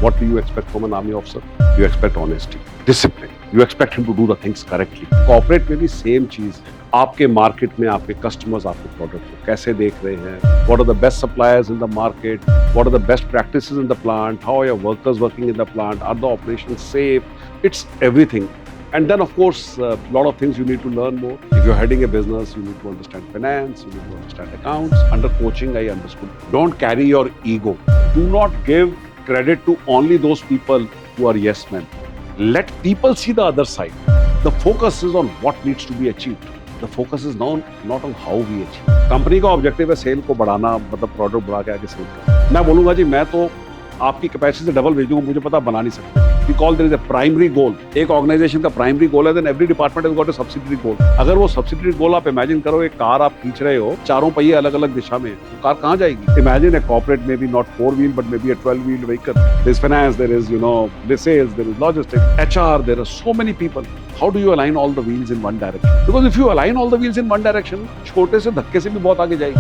What do you expect from an army officer? You expect honesty, discipline. You expect him to do the things correctly. Corporate में भी same चीज. आपके market में आपके customers आपके product को कैसे देख रहे हैं? What are the best suppliers in the market? What are the best practices in the plant? How are your workers working in the plant? Are the operations safe? It's everything. And then, of course, a lot of things you need to learn more. If you're heading a business, you need to understand finance, you need to understand accounts. Under coaching, I understood. Don't carry your ego. Do not give credit to only those people who are yes men. Let people see the other side. The focus is on what needs to be achieved. The focus is not on how we achieve. Company का objective है cell को बढ़ाना, मतलब product बढ़ा के आगे cell करना. मैं बोलूंगा जी मैं तो आपकी कैपेसिटी से डबल भेज दूंगा, मुझे पता बना नहीं सकते. We call there is a primary goal. एक ऑर्गेनाइजेशन का प्राइमरी गोल है, then every department has got a subsidiary goal. अगर वो subsidiary goal आप इमेजिन करो, एक कार आप खींच रहे हो, चारों पहिए अलग अलग दिशा में, तो कार कहाँ जाएगी? Imagine a corporate maybe not 4-wheel but maybe a 12-wheel vehicle. There is finance, there is the sales, there is logistics, HR, there are so many people. How do you align all the wheels in one direction? Because if you align all the wheels in one direction, छोटे से धक्के से भी बहुत आगे जाएगी.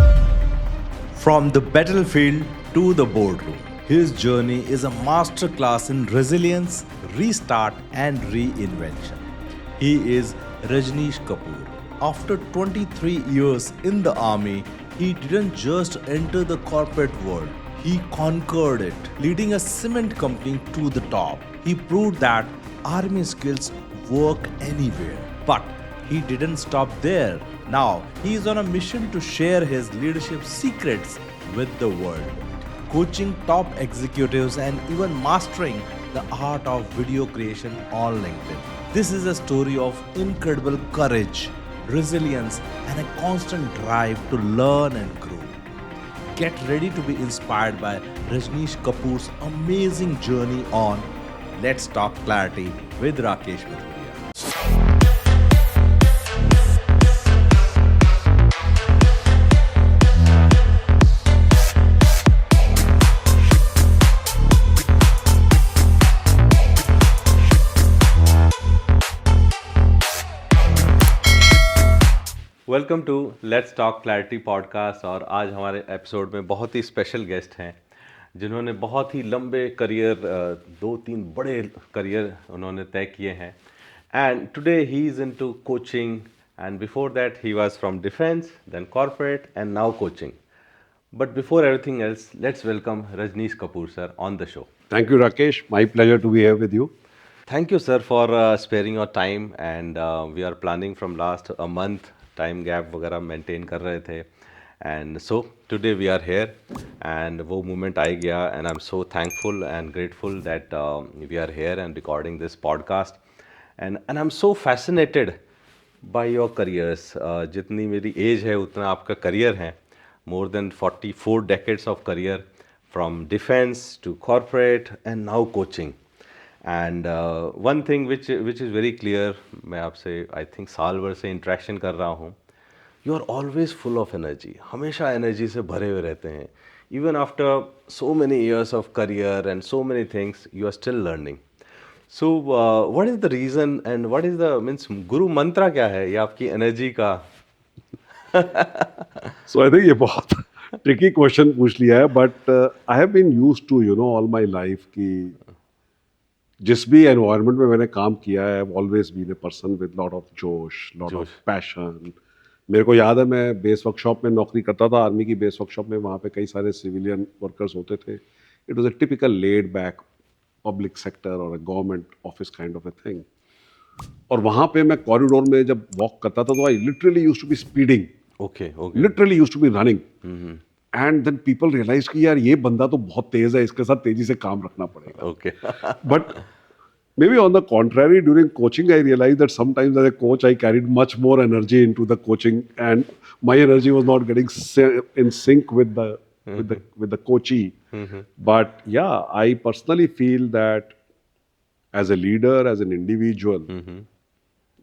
From the battlefield to the boardroom, his journey is a masterclass in resilience, restart, and reinvention. He is Rajneesh Kapoor. After 23 years in the army, he didn't just enter the corporate world, he conquered it, leading a cement company to the top. He proved that army skills work anywhere. But he didn't stop there. Now, he is on a mission to share his leadership secrets with the world, coaching top executives and even mastering the art of video creation on LinkedIn. This is a story of incredible courage, resilience, and a constant drive to learn and grow. Get ready to be inspired by Rajneesh Kapoor's amazing journey on Let's Talk Clarity with Rakesh Mathuria. Welcome to let's talk clarity podcast. और आज हमारे episode में बहुत ही special guest हैं जिन्होंने बहुत ही लंबे career, 2-3 बड़े करियर उन्होंने तय किए हैं। And today he is into coaching, and before that he was from defence, then corporate, and now coaching. But before everything else, let's welcome Rajneesh Kapoor sir on the show. Thank you, Rakesh. My pleasure to be here with you. Thank you, sir, for sparing your time. And we are planning from last a month, time gap वगैरह maintain कर रहे थे. And so today we are here, and वो moment आ गया, and I am so thankful and grateful that we are here and recording this podcast. And I am so fascinated by your careers. जितनी मेरी age है उतना आपका career है. More than 44 decades of career, from defence to corporate and now coaching. And one thing which is very clear, मैं आपसे I think साल भर से इंट्रैक्शन कर रहा हूँ, you are always full of energy. हमेशा एनर्जी से भरे हुए रहते हैं. Even after so many years of career and so many things, you are still learning. So what is the reason and what is the means guru mantra क्या है ये आपकी एनर्जी का? So I think ये बहुत tricky question पूछ लिया है, but I have been used to all my life कि जिस भी एनवायरनमेंट में मैंने काम किया है, always been a person with lot of जोश, लॉट ऑफ पैशन. मेरे को याद है मैं बेस वर्कशॉप में नौकरी करता था, आर्मी की बेस वर्कशॉप में. वहाँ पे कई सारे सिविलियन वर्कर्स होते थे. It was a typical laid back public sector और a government office kind of a thing. और वहाँ पे मैं कॉरिडोर में जब वॉक करता था तो I literally used to be speeding, literally used to be running. And then people realise कि यार ये बंदा तो बहुत तेज है, इसके साथ तेजी से काम रखना पड़ेगा. But maybe on the contrary, during coaching I realized that sometimes as a coach I carried much more energy into the coaching, and my energy was not getting in sync with the coachee. But yeah, I personally feel that as a leader, as an individual,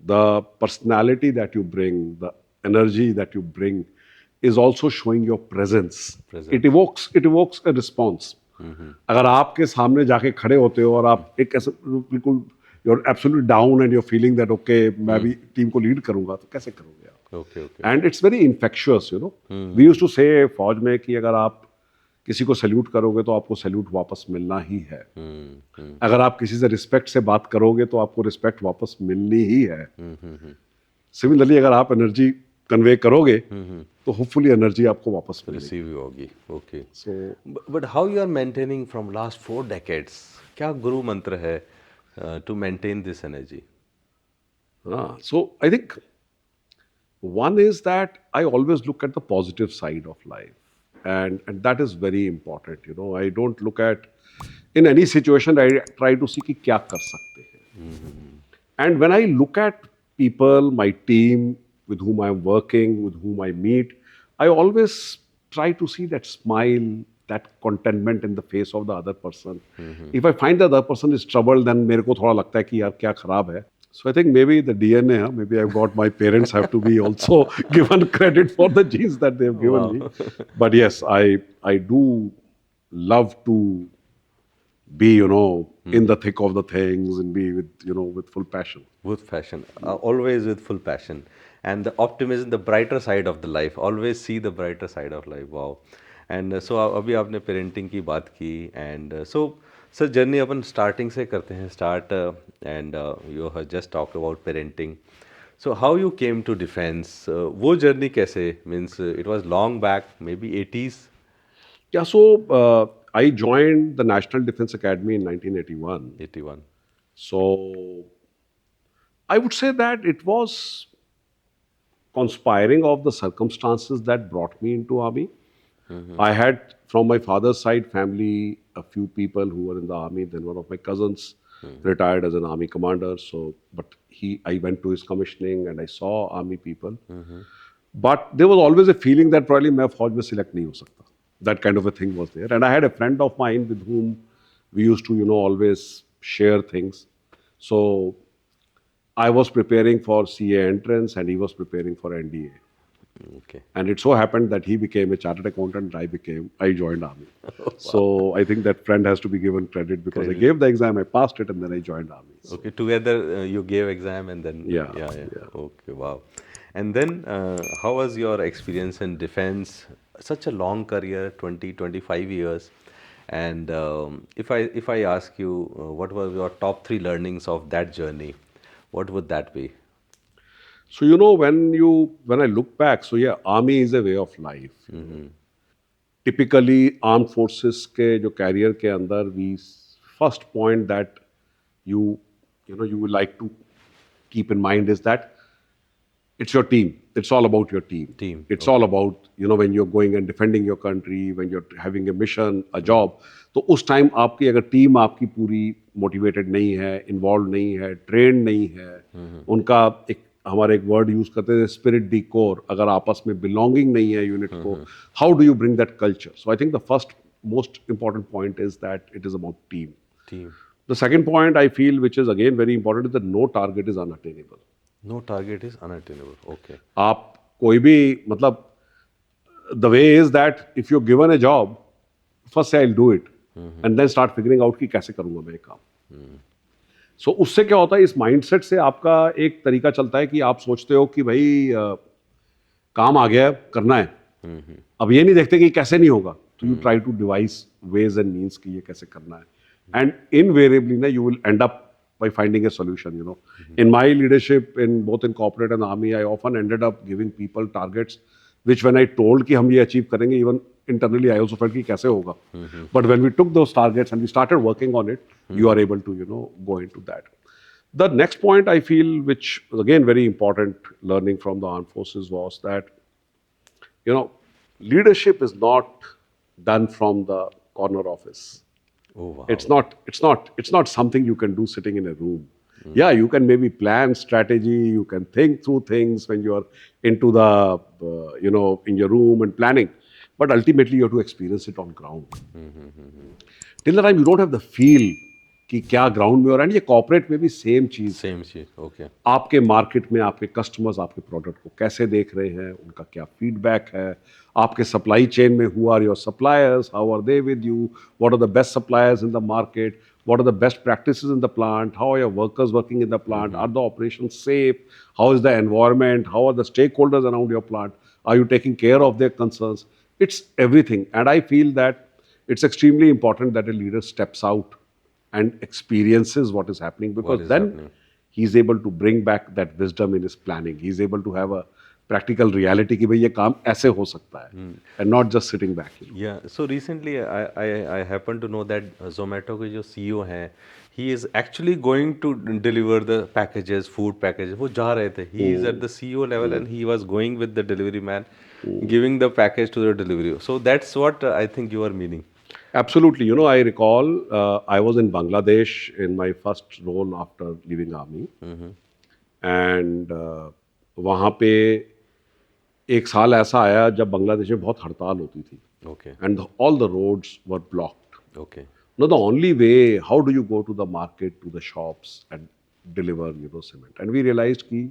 the personality that you bring, the energy that you bring is also showing your presence. It evokes a response. अगर आपके सामने जाके खड़े होते हो और आप एक ऐसे बिल्कुल you're absolutely down and you're feeling that okay मैं भी टीम को लीड करूंगा, तो कैसे करोगे आप? And it's very infectious. We used to say फौज में कि अगर आप किसी को सैल्यूट करोगे तो आपको सैल्यूट वापस मिलना ही है। अगर आप किसी से रिस्पेक्ट से बात करोगे तो आपको रिस्पेक्ट वापस मिलनी ही है। सिमिलरली अगर आप एनर्जी कन्वे करोगे तो होपफुली एनर्जी आपको वापस मिलेगी। रिसीव ही होगी। Okay, so but how you are maintaining from last 4 decades? क्या गुरु मंत्र है to maintain this energy? so I think one is that I always look at the positive side of life, and that is very important. You know, I don't look at in any situation. I try to see कि क्या कर सकते हैं. And when I look at people, my team with whom I am working, with whom I meet, I always try to see that smile, that contentment in the face of the other person. If I find the other person is troubled, then मेरे को थोड़ा लगता है कि यार क्या खराब है. So I think maybe the DNA, maybe I've got my parents have to be also given credit for the genes that they've given me. But yes, I do love to be, you know, in the thick of the things and be with, you know, with full passion. With passion, always with full passion, and the optimism, the brighter side of the life. Always see the brighter side of life. Wow. And so अभी आपने parenting की बात की, and so sir journey अपन starting से करते हैं start, and you have just talked about parenting. So how you came to defence? वो जर्नी कैसे, means it was long back, maybe 80s? Yeah, so I joined the National Defense Academy in 1981. 81. So I would say that it was conspiring of the circumstances that brought me into army. I had from my father's side family a few people who were in the army. Then one of my cousins retired as an army commander. So, but I went to his commissioning and I saw army people. But there was always a feeling that probably मैं फौज में select नहीं हो सकता. That kind of a thing was there. And I had a friend of mine with whom we used to, you know, always share things. So I was preparing for CA entrance and he was preparing for NDA. Okay. And it so happened that he became a chartered accountant and I joined army. So I think that friend has to be given credit because I gave the exam, I passed it, and then I joined army. So, Okay, together you gave exam and then Yeah. Okay, wow. And then how was your experience in defense? Such a long career, 25 years. And if I ask you what were your top 3 learnings of that journey, what would that be? So you know, when I look back, so yeah, army is a way of life. Typically, armed forces के जो career के अंदर, we first point that you know you would like to keep in mind is that it's your team. It's all about your team. Team, It's all about, you know, when you're going and defending your country, when you're having a mission, a job. तो उस time आपकी अगर team आपकी पूरी motivated नहीं है, involve नहीं है, ट्रेन नहीं है, उनका एक हमारे एक वर्ड यूज करते हैं स्पिरिट डी कोर, अगर आपस में बिलोंगिंग नहीं है यूनिट को, how do you bring that culture? So I think the first most important point is that it is about team. Team. The second point I feel, which is again very important, is that no target is unattainable. No target is unattainable. Okay. आप कोई भी मतलब the way is that if you're given a job, first say I'll do it, and then start figuring out कि कैसे करूँगा मैं ये काम. So उससे क्या होता है, इस माइंडसेट से आपका एक तरीका चलता है कि आप सोचते हो कि भाई काम आ गया है, करना है. अब ये नहीं देखते कि कैसे नहीं होगा. तो you try to devise ways and means कि ये कैसे करना है. And invariably, you will end up by finding a solution, you know. In my leadership, in both in corporate and army, I often ended up giving people targets, which when I told कि हम ये achieve करेंगे, even internally I also felt कि कैसे होगा. But when we took those targets and we started working on it, you are able to, you know, go into that. The next point I feel, which was again very important learning from the armed forces, was that, you know, leadership is not done from the corner office. Oh wow. It's not something you can do sitting in a room. Yeah, you can maybe plan strategy, you can think through things when you are into the you know, in your room and planning, but ultimately you have to experience it on ground. Till the time you don't have the feel कि क्या ground में हो रहा है. ये corporate में भी same चीज. Same shit. Okay. आपके मार्केट में आपके कस्टमर्स आपके प्रोडक्ट को कैसे देख रहे हैं, उनका क्या फीडबैक है, आपके सप्लाई चेन में who are your suppliers, how are they with you, what are the best suppliers in the market, what are the best practices in the plant, how are your workers working in the plant, are the operations safe, how is the environment, how are the stakeholders around your plant, are you taking care of their concerns. It's everything. And I feel that it's extremely important that a leader steps out and experiences what is happening, because is then happening. he's able to bring back that wisdom in his planning. He's able to have a practical reality कि भाई ये काम ऐसे हो सकता है, and not just sitting back. Yeah, so recently I happen to know that Zomato के जो CEO हैं, he is actually going to deliver the packages, food packages. वो जा रहे थे. He is at the CEO level and he was going with the delivery man, giving the package to the delivery. So that's what I think you are meaning. Absolutely. You know, I recall I was in Bangladesh in my first role after leaving army, and वहाँ पे एक साल ऐसा आया जब बांग्लादेश में बहुत हड़ताल होती थी, Okay, and all the roads were blocked. okay, No, the only way, how do you go to the market, to the shops and deliver, cement? And we realized कि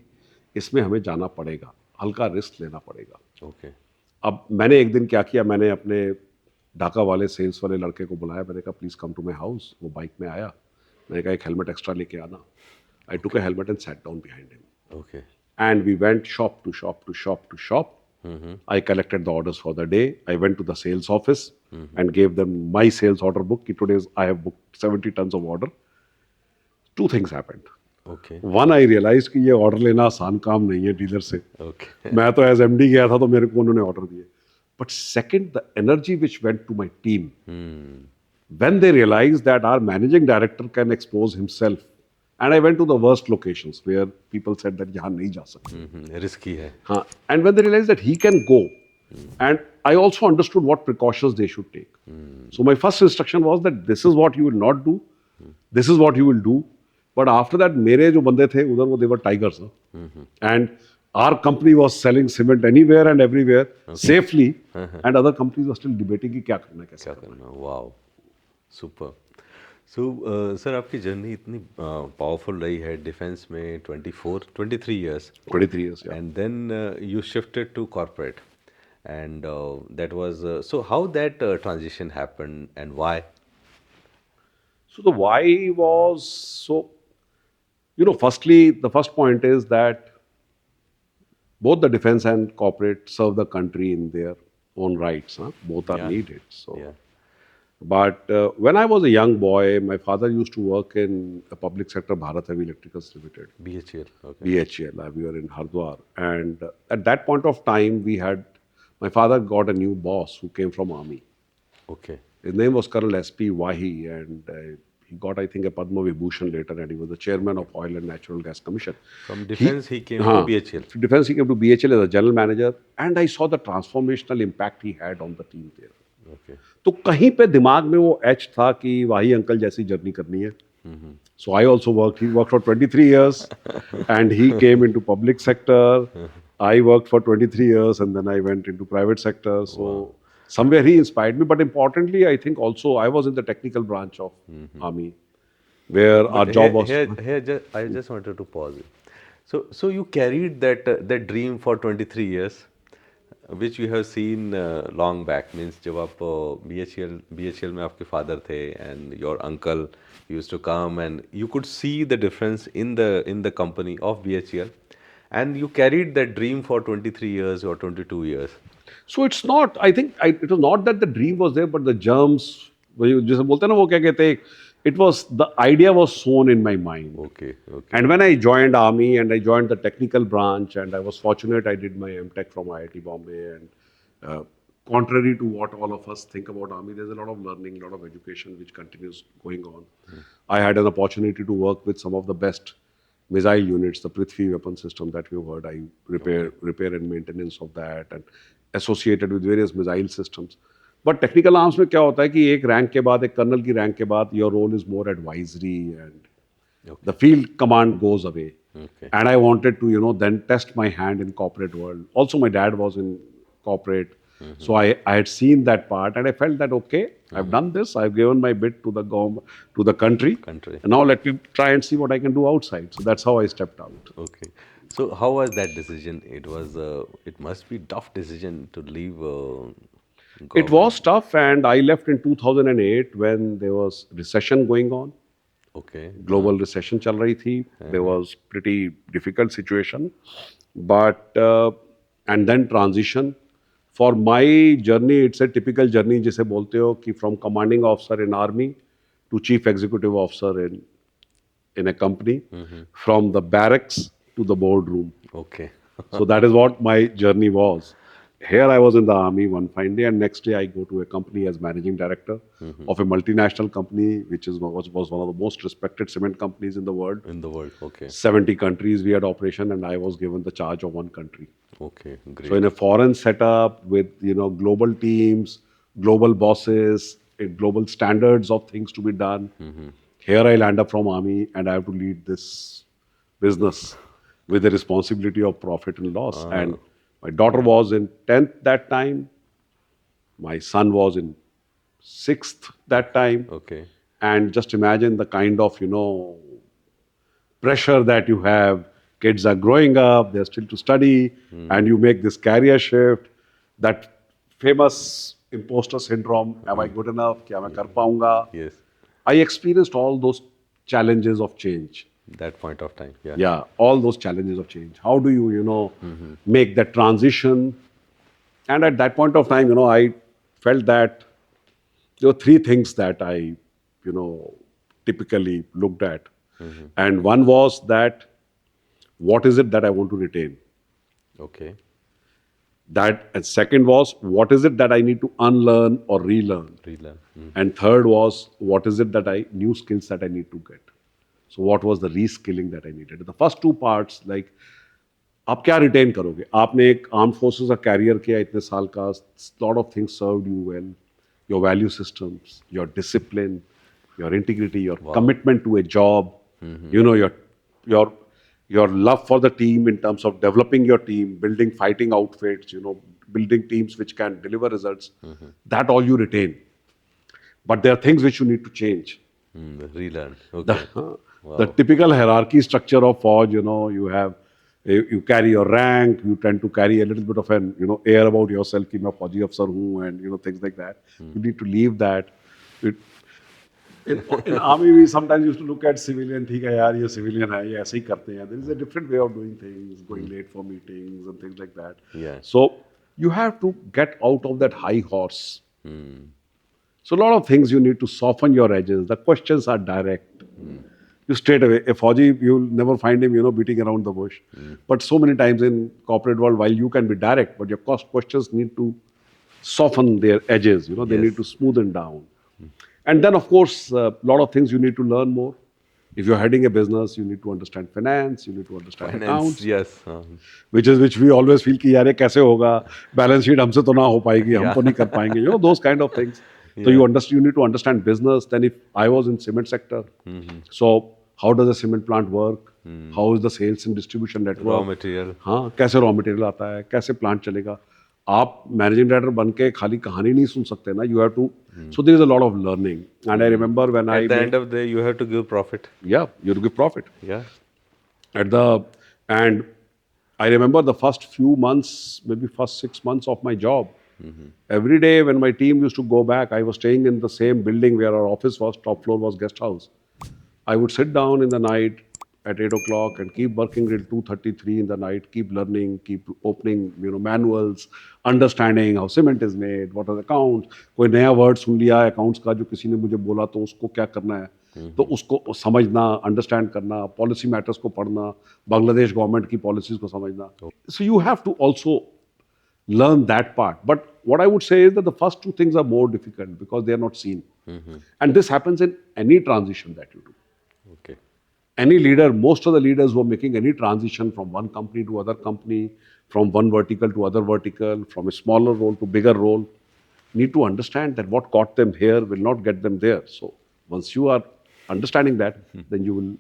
इसमें हमें जाना पड़ेगा, हल्का रिस्क लेना पड़ेगा. okay. अब मैंने एक दिन क्या किया, मैंने अपने ढाका वाले सेल्स वाले लड़के को बुलाया, मैंने कहा please come to my house. वो बाइक में आया, मैंने कहा एक हेलमेट एक्स्ट्रा लेके आना. I took a helmet and sat down behind him, Okay. and we went shop to shop to shop to shop. I collected the orders for the day. I went to the sales office and gave them my sales order book. Today's I have booked 70 tons of order. Two things happened. Okay. One, I realized कि ये order लेना आसान काम नहीं है dealer से. Okay. मैं तो एज एमडी गया था तो मेरे को उन्होंने ऑर्डर दिए. But second, the energy which went to my team when they realized that our managing director can expose himself. And I went to the worst locations where people said that यहाँ नहीं जा सकते. Risky है. हाँ, and when they realized that he can go, and I also understood what precautions they should take. So my first instruction was that this is what you will not do, this is what you will do. But after that, मेरे जो बंदे थे उधर वो they were tigers, and our company was selling cement anywhere and everywhere safely, and other companies were still debating कि क्या करना है, कैसे क्या करना है. करना. Wow. Super. सो सर आपकी जर्नी इतनी पावरफुल रही है डिफेंस में 23 years 23 years, yeah. and then you shifted to corporate and that was so how that transition happened and why. So the why was, so, firstly, the first point is that both the defense and corporate serve the country in their own rights. Huh? Both are Yeah. needed. So, Yeah. but when I was a young boy, my father used to work in the public sector, Bharat Heavy Electricals Limited, BHL. Okay. BHEL. We were in Hardwar, and at that point of time, my father got a new boss who came from army. Okay. His name was Colonel S.P. Wahi, and he got, I think, a Padma Vibhushan later, and he was the chairman of Oil and Natural Gas Commission. From defense he came to हाँ, BHL. Defense, he came to BHL as a general manager, and I saw the transformational impact he had on the team there. Okay. तो कहीं पे दिमाग में वो H था कि वाही uncle जैसी जर्नी करनी है. So I also worked. He worked for 23 years, and he came into public sector. I worked for 23 years, and then I went into private sector. So somewhere he inspired me. But importantly, I think also I was in the technical branch of army, where our job was. I just wanted to pause it. So you carried that dream for 23 years, which you have seen long back. Means जब आप BHL में आपके father थे and your uncle used to come and you could see the difference in the company of BHL, and you carried that dream for 23 years or 22 years. So it's not. I think it was not that the dream was there, but the germs. जैसे बोलते हैं ना वो क्या कहते हैं, it was, the idea was sown in my mind. Okay. Okay. And when I joined army and I joined the technical branch, and I was fortunate, I did my MTech from IIT Bombay, and contrary to what all of us think about army, there's a lot of learning, a lot of education which continues going on. I had an opportunity to work with some of the best missile units, the Prithvi weapon system that we've heard. I repair and maintenance of that, and associated with various missile systems. But technical arms में क्या होता है कि एक rank के बाद, एक colonel की रैंक के बाद, your role is more advisory, and the field command goes away. Okay. And I wanted to, then test my hand in corporate world. Also, my dad was in corporate. So I had seen that part, and I felt that, okay, I've done this. I've given my bit to the government, to the country. And now let me try and see what I can do outside. So that's how I stepped out. Okay. So how was that decision? It must be tough decision to leave. It was tough, and I left in 2008 when there was recession going on. Okay. Global recession चल रही थी. There was pretty difficult situation, but and then transition for my journey, it's a typical journey जिसे बोलते हो कि from commanding officer in army to chief executive officer in a company, from the barracks to the boardroom. Okay. So that is what my journey was. Here I was in the army one fine day, and next day I go to a company as managing director of a multinational company, which was one of the most respected cement companies in the world. In the world. Okay. 70 countries we had operation, and I was given the charge of one country. Okay. Great. So in a foreign setup with global teams, global bosses, global standards of things to be done. Here I land up from army, and I have to lead this business with the responsibility of profit and loss. And my daughter was in 10th that time. My son was in 6th that time. Okay. And just imagine the kind of pressure that you have. Kids are growing up, they're still to study, and you make this career shift. That famous imposter syndrome, am I good enough? Kya main kar paunga? Yes. I experienced all those challenges of change. That point of time. Yeah. Yeah, all those challenges of change. How do you make that transition? And at that point of time, I felt that there were three things that I, typically looked at. And one was that what is it that I want to retain? Okay. That, and second was what is it that I need to unlearn or relearn? Relearn. And third was what is it that new skills that I need to get? So what was the reskilling that I needed? The first two parts, like आप क्या retain करोगे? आपने एक arm forces का career किया इतने साल का, lot of things served you well, your value systems, your discipline, your integrity, your commitment to a job, your love for the team in terms of developing your team, building fighting outfits, building teams which can deliver results. That all you retain. But there are things which you need to change. Relearn. Okay. The typical hierarchy structure of Fauj, you carry your rank, you tend to carry a little bit of an air about yourself कि मैं फौजी अफसर हूँ, and things like that. You need to leave that. In army, we sometimes used to look at civilian. ठीक है यार, ये civilian है, ये ऐसे ही करते हैं. There is a different way of doing things, going late for meetings and things like that. Yeah. So you have to get out of that high horse. So a lot of things you need to soften your edges. The questions are direct. You straight away, a Fauji, you'll never find him, beating around the bush. But so many times in corporate world, while you can be direct, but your questions need to soften their edges. They Yes. need to smoothen down. And then, of course, a lot of things you need to learn more. If you're heading a business, you need to understand finance, you need to understand Finance. accounts, Yes. which we always feel कि यार ये कैसे होगा, balance sheet हमसे तो ना हो पाएगी, हम तो नहीं कर पाएंगे, those kind of things. So you need to understand business. Then if I was in cement sector, so how does a cement plant work? How is the sales and distribution network? Raw material. हाँ, कैसे raw material आता है, कैसे plant चलेगा? आप managing director बन के खाली कहानी नहीं सुन सकते ना. You have to. So there is a lot of learning. And I remember when At the end of the day, you have to give profit. you have to give profit. Yeah. And I remember the first few months, maybe first 6 months of my job. Every day when my team used to go back, I was staying in the same building where our office was. Top floor was guest house. I would sit down in the night at 8 o'clock and keep working till 2:33 in the night, keep learning, keep opening, manuals, understanding how cement is made, what are the accounts. कोई नया word सुन लिया accounts का जो किसी ने मुझे बोला तो उसको क्या करना है, तो उसको समझना, understand करना, policy matters को पढ़ना, बांग्लादेश गवर्नमेंट की policies को समझना. So you have to also learn that part. But what I would say is that the first two things are more difficult because they are not seen. And this happens in any transition that you do. Okay. Any leader, most of the leaders who are making any transition from one company to other company, from one vertical to other vertical, from a smaller role to bigger role, need to understand that what got them here will not get them there. So once you are understanding that, then you will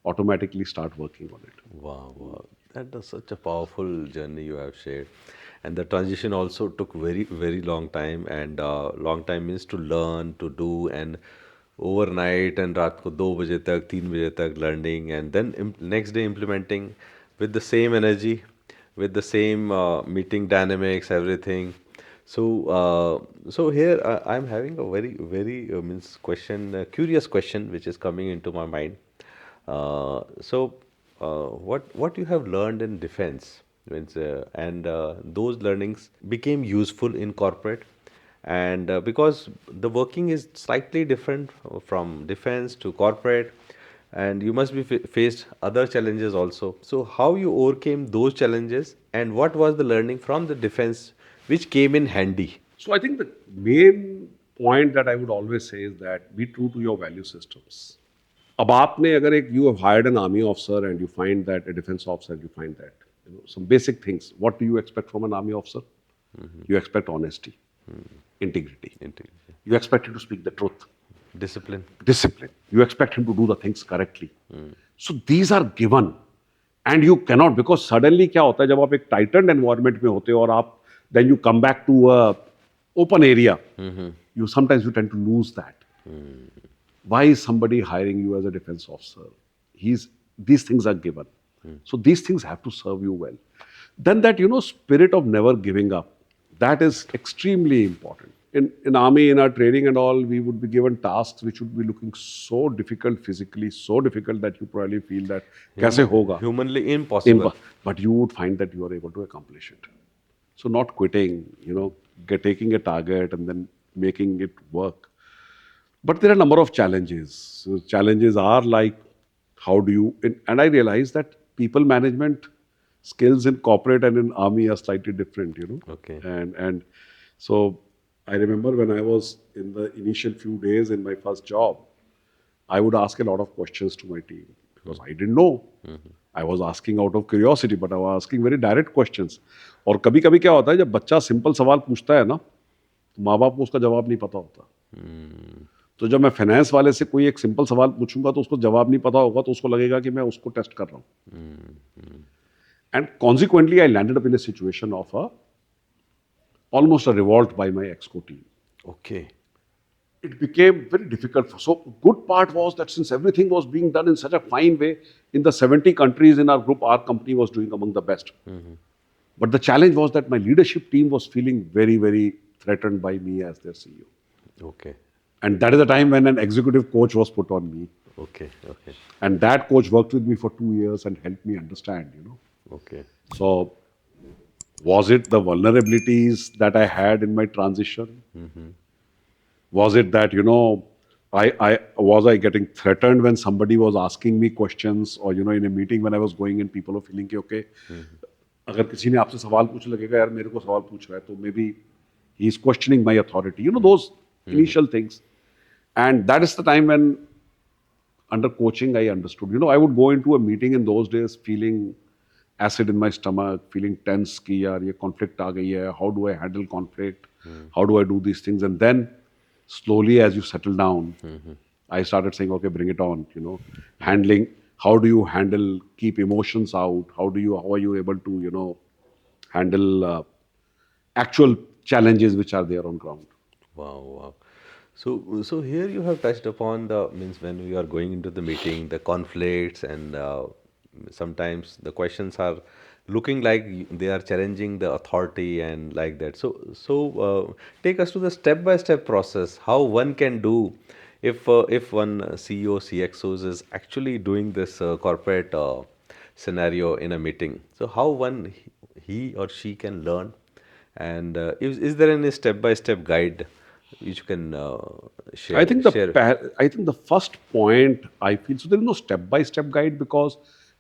automatically start working on it. Wow, wow. That is such a powerful journey you have shared. And the transition also took very, very long time. And long time means to learn, to do, and overnight and रात को 2 बजे तक 3 बजे तक learning, and then next day implementing with the same energy, with the same meeting dynamics, everything. So here I'm having a very, very curious question which is coming into my mind. What you have learned in defense Means, and those learnings became useful in corporate, and because the working is slightly different from defense to corporate, and you must be faced other challenges also. So how you overcame those challenges, and what was the learning from the defense which came in handy? So I think the main point that I would always say is that be true to your value systems. अब आपने अगर एक you have hired an army officer and you find that a defense officer, you find that some basic things. What do you expect from an army officer? You expect honesty, integrity. Integrity. You expect him to speak the truth, Discipline. discipline. You expect him to do the things correctly. So these are given, and you cannot, because suddenly क्या होता है जब आप एक tightened environment में होते हो और आप then you come back to a open area, you sometimes you tend to lose that. Why is somebody hiring you as a defense officer? These things are given. So these things have to serve you well. Then that spirit of never giving up, that is extremely important. In army, in our training and all, we would be given tasks which would be looking so difficult physically, so difficult that you probably feel that कैसे होगा? Humanly impossible. But you would find that you are able to accomplish it. So not quitting, taking a target and then making it work. But there are a number of challenges. So challenges are like, how do you, and I realize that people management skills in corporate and in army are slightly different. Okay. And so I remember when I was in the initial few days in my first job, I would ask a lot of questions to my team because I didn't know. I was asking out of curiosity, but I was asking very direct questions. और कभी कभी क्या होता है जब बच्चा simple सवाल पूछता है ना, तो माँ बाप को उसका जवाब नहीं पता होता. तो जब मैं फाइनेंस वाले से कोई एक सिंपल सवाल पूछूंगा तो उसको जवाब नहीं पता होगा तो उसको लगेगा कि मैं उसको टेस्ट कर रहा हूँ. And consequently I landed up in a situation of almost a revolt by my exco team. Okay. It became very difficult. So good part was that since everything was being done in such a fine way, in the 70 countries in our group, our company was doing among the best. But the challenge was that my leadership team was feeling very, very threatened by me as their CEO. Okay. And that is the time when an executive coach was put on me. Okay. Okay. And that coach worked with me for 2 years and helped me understand. Okay. So was it the vulnerabilities that I had in my transition? Was it that, I getting threatened when somebody was asking me questions or, in a meeting when I was going and people were feeling कि okay, अगर किसी ने आपसे सवाल पूछ लगेगा यार मेरे को सवाल पूछ रहा है तो maybe he is questioning my authority. Those initial things. And that is the time when under coaching I understood. I would go into a meeting in those days feeling acid in my stomach, feeling tense कि यार ये conflict आ गई है. How do I handle conflict? How do I do these things? And then slowly as you settle down, I started saying, okay, bring it on. Handling. How do you handle? Keep emotions out. How are you able to handle actual challenges which are there on ground? Wow, wow. So here you have touched upon the means when we are going into the meeting, the conflicts, and sometimes the questions are looking like they are challenging the authority and like that. So take us to the step-by-step process. How one can do if one CEO CXOs is actually doing this corporate scenario in a meeting. So how one he or she can learn, and is there any step-by-step guide which you can share? I think share? I think the first point I feel, so there is no step by step guide because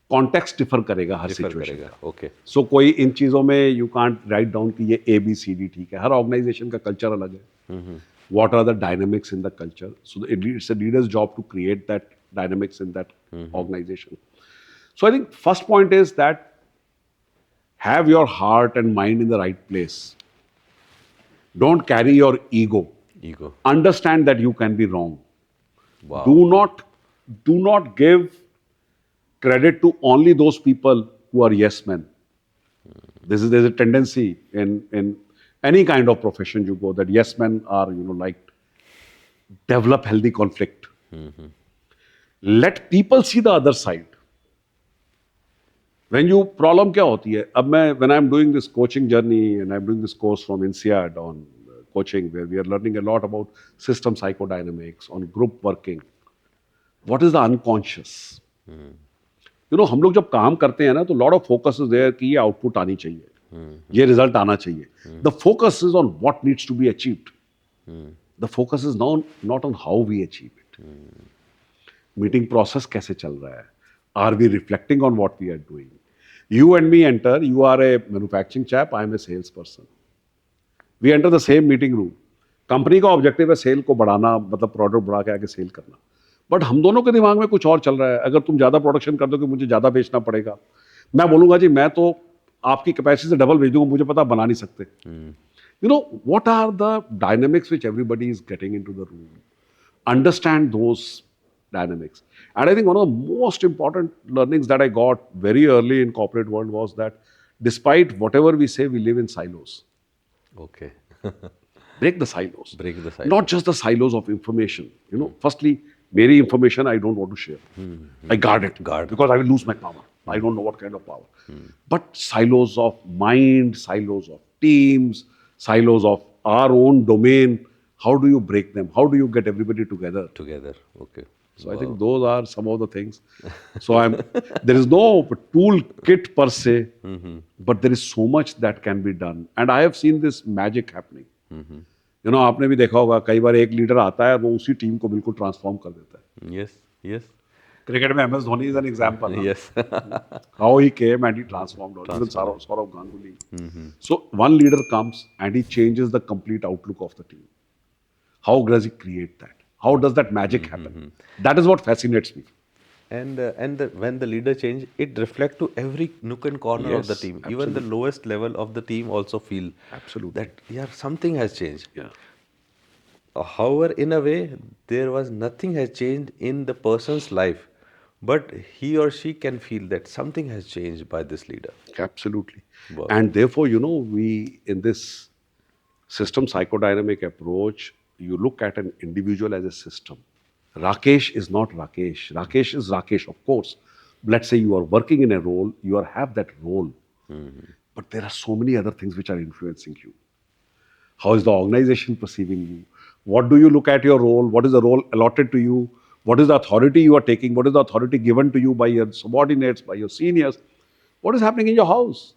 context differ करेगा हर Differ situation करेगा. का. Okay. So कोई इन चीज़ों में you can't write down कि ये ABCD ठीक है. हर organization का culture अलग है. What are the dynamics in the culture? So it's a leader's job to create that dynamics in that organization. So I think first point is that have your heart and mind in the right place. Don't carry your ego. Ego. Understand that you can be wrong. Wow. Do not give credit to only those people who are yes men. There's a tendency in any kind of profession you go that yes men are like develop healthy conflict. Let people see the other side. When you problem क्या होती है अब मैं when I'm doing this coaching journey and I'm doing this course from INSEAD on coaching where we are learning a lot about system psychodynamics on group working. What is the unconscious? हम लोग जब काम करते हैं ना तो lot of focus is there कि ये आउटपुट आनी चाहिए, ये रिजल्ट आना चाहिए. The focus is on what needs to be achieved. The focus is not on how we achieve it. Meeting process कैसे चल रहा है, are we reflecting on what we are doing. You and me enter, you are a manufacturing chap, I am a sales person. We enter the same meeting room. Company का objective है cell को बढ़ाना, मतलब product बढ़ा के आगे cell करना. But हम दोनों के दिमाग में कुछ और चल रहा है. अगर तुम ज़्यादा प्रोडक्शन कर दोगे मुझे ज़्यादा बेचना पड़ेगा. मैं बोलूँगा जी मैं तो आपकी कैपेसिटी से डबल भेज दूंगा, मुझे पता बना नहीं सकते. What are the dynamics which everybody is getting into the room? Understand those dynamics. And I think one of the most important learnings that I got very early in corporate world was that despite whatever we say, we live in silos. Okay. Break the silos. Break the silos. Not just the silos of information. Firstly, मेरी information I don't want to share. I guard it. Because I will lose my power. I don't know what kind of power. But silos of mind, silos of teams, silos of our own domain, how do you break them? How do you get everybody together? Together. Okay. So I think those are some of the things. So there is no tool kit per se, but there is so much that can be done. And I have seen this magic happening. आपने भी देखा होगा कई बार एक leader आता है वो उसी टीम को बिल्कुल ट्रांसफॉर्म कर देता है. Yes. Yes. क्रिकेट में MS Dhoni is an example. Yes. How he came and he transformed. Even Saurav Ganguly. So one leader comes and he changes the complete outlook of the team. How does he create that? How does that magic happen? That is what fascinates me. And when the leader change, it reflect to every nook and corner of the Yes, team. Even absolutely. the lowest level of the team also feel Absolutely. that something has changed. Yeah. However, in a way, there was nothing has changed in the person's life, but he or she can feel that something has changed by this leader. Absolutely. Wow. And therefore, we in this system psychodynamic approach, you look at an individual as a system. Rakesh is not Rakesh. Rakesh is Rakesh, of course. Let's say you are working in a role, you have that role. But there are so many other things which are influencing you. How is the organization perceiving you? What do you look at your role? What is the role allotted to you? What is the authority you are taking? What is the authority given to you by your subordinates, by your seniors? What is happening in your house?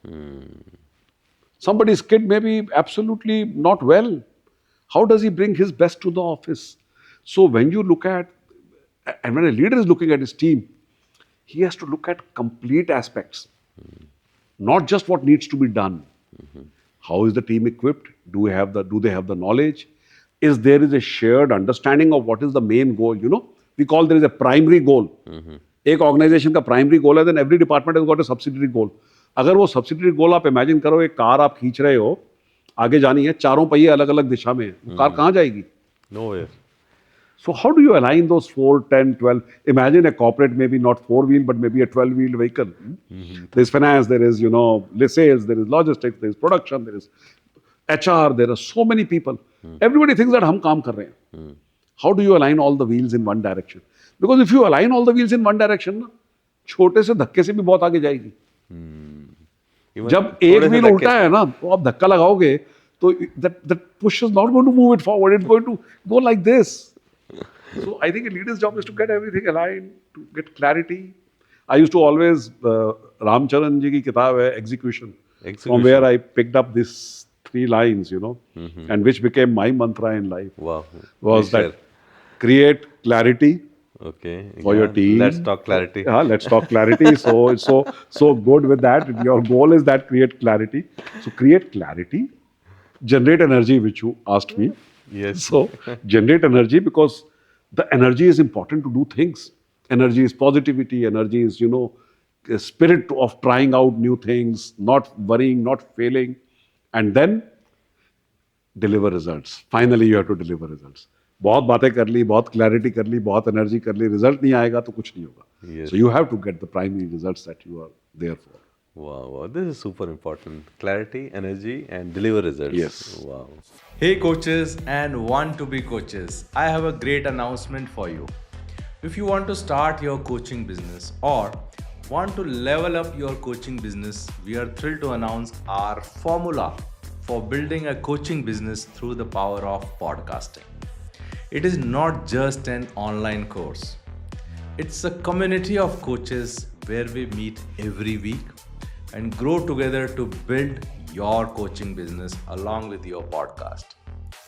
Somebody's kid may be absolutely not well. How does he bring his best to the office? So when you look at, and when a leader is looking at his team, he has to look at complete aspects, not just what needs to be done. How is the team equipped? Do they have the knowledge? Is there a shared understanding of what is the main goal? We call there is a primary goal. एक organisation का primary goal है, then every department has got a subsidiary goal. अगर वो subsidiary गोल आप imagine करो, एक car आप खींच रहे हो, आगे जानी है, चारों पहिए अलग अलग दिशा में है, वो कार कहाँ जाएगी? Nowhere. So how do you align those 4, 10, 12? Imagine a corporate maybe not 4-wheel, but maybe a 12-wheel vehicle. There is finance, there is, sales, there is logistics, there is production, there is HR, there are so many people. Everybody thinks that हम काम कर रहे हैं. How do you align all the wheels in one direction? Because if you align all the wheels in one direction, ना, छोटे से धक्के से भी बहुत आगे जाएगी. Even जब थोड़े एक से व्हील धक्के उल्टा है ना, तो आप धक्का लगाओगे, तो that push is not going to move it forward. It's going to go like this. So I think a leader's job is to get everything aligned, to get clarity. I used to always, Ramcharan ji ki kitab hai, Execution, from where I picked up these 3 lines, and which became my mantra in life. Wow. Was Please that share. create clarity Okay. for your team. Let's talk clarity. Yeah, let's talk clarity. So good with that. Your goal is that create clarity. So create clarity, generate energy, which you asked me. Yes. So generate energy, because the energy is important to do things. Energy is positivity. Energy is, a spirit of trying out new things, not worrying, not failing, and then deliver results. Finally, you have to deliver results. बहुत बातें कर ली, बहुत clarity कर ली, बहुत energy कर ली, result नहीं आएगा तो कुछ नहीं होगा. Yes. So you have to get the primary results that you are there for. Wow. This is super important. Clarity, energy, and deliver results. Yes. Wow. Hey coaches and want to be coaches, I have a great announcement for you. If you want to start your coaching business or want to level up your coaching business, we are thrilled to announce our formula for building a coaching business through the power of podcasting. It is not just an online course. It's a community of coaches where we meet every week and grow together to build your coaching business along with your podcast.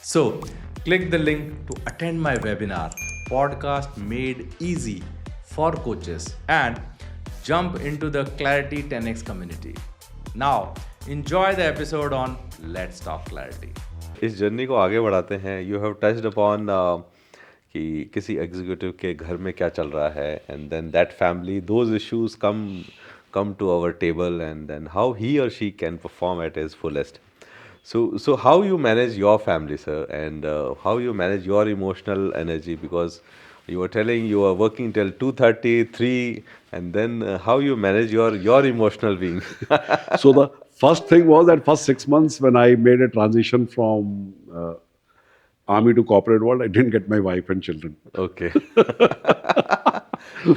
So, click the link to attend my webinar, Podcast Made Easy for Coaches, and jump into the Clarity 10x community. Now, enjoy the episode on Let's Talk Clarity. इस journey को आगे बढ़ाते हैं. You have touched upon कि किसी executive के घर में क्या चल रहा है, and then that family, those issues come to our table, and then how he और she can perform at his fullest. So how you manage your family, sir, and how you manage your emotional energy, because you were telling you are working till 2:30, 3, and then how you manage your emotional being. So the first thing was that first 6 months when I made a transition from army to corporate world, I didn't get my wife and children. Okay.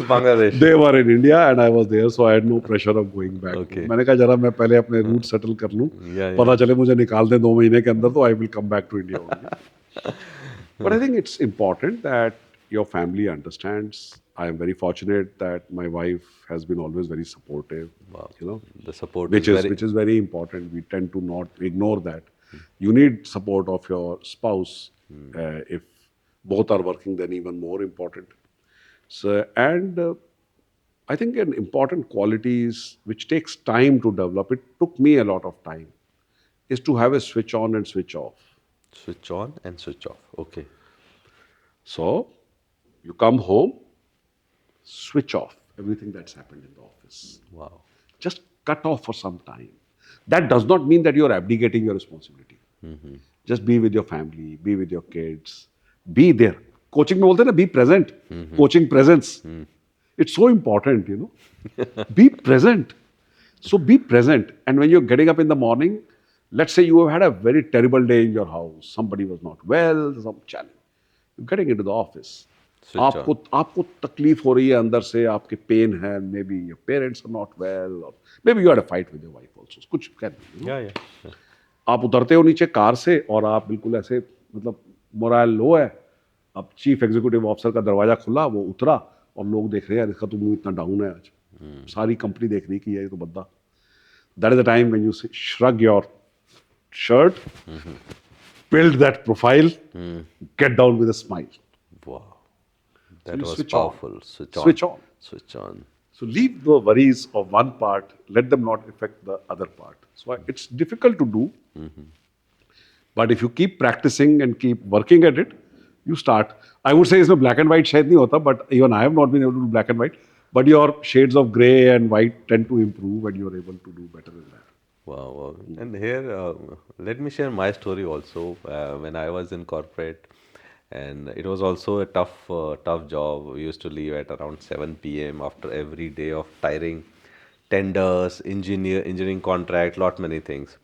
Bangladesh. They were in India and I was there, so I had no pressure of going back. Okay. मैंने कहा जरा मैं पहले अपने root settle कर लूं, Yeah. पता चले मुझे निकाल दें 2 महीने के अंदर, तो I will come back to India only. But I think it's important that your family understands. I am very fortunate that my wife has been always very supportive. Wow. You know, The support which is very important. We tend to not ignore that. You need support of your spouse. If both are working, then even more important. So, and I think an important quality is, which takes time to develop, it took me a lot of time, is to have a switch on and switch off. switch on and switch off. Okay. So, you come home, switch off everything that's happened in the office. Wow. Just cut off for some time. That does not mean that you're abdicating your responsibility. Just be with your family, be with your kids, be there. Coaching में बोलते हैं ना, be present. Coaching presence. It's so important, you know. Be present. So be present. And when you're getting up in the morning, let's say you have had a very terrible day in your house. Somebody was not well, some challenge. You're getting into the office. Switch आपको तकलीफ हो रही है अंदर से, आपके pen है, maybe your parents are not well, or maybe you had a fight with your wife also. कुछ कह दो, you know? Yeah. आप उतरते हो नीचे कार से और आप बिल्कुल ऐसे, मतलब मोरल लो है. अब चीफ एग्जीक्यूटिव ऑफिसर का दरवाजा खुला, वो उतरा और लोग देख रहे हैं, इसका तो मुंह इतना डाउन है आज. सारी कंपनी देख रही कि ये तो बंदा. That is the time when you shrug your shirt, build that profile, get down with a smile. Wow. That you was switch on. powerful. Switch on. Switch on. Switch on. So leave the worries of one part, let them not affect the other part. So it's difficult to do, but if you keep practicing and keep working at it, you start. I would say इसमें black and white शायद नहीं होता, but even I have not been able to do black and white. But your shades of grey and white tend to improve, and you are able to do better than that. Wow. And here, let me share my story also. When I was in corporate, and it was also a tough job. We used to leave at around 7 p.m. after every day of tiring tenders, engineering contract, lot many things.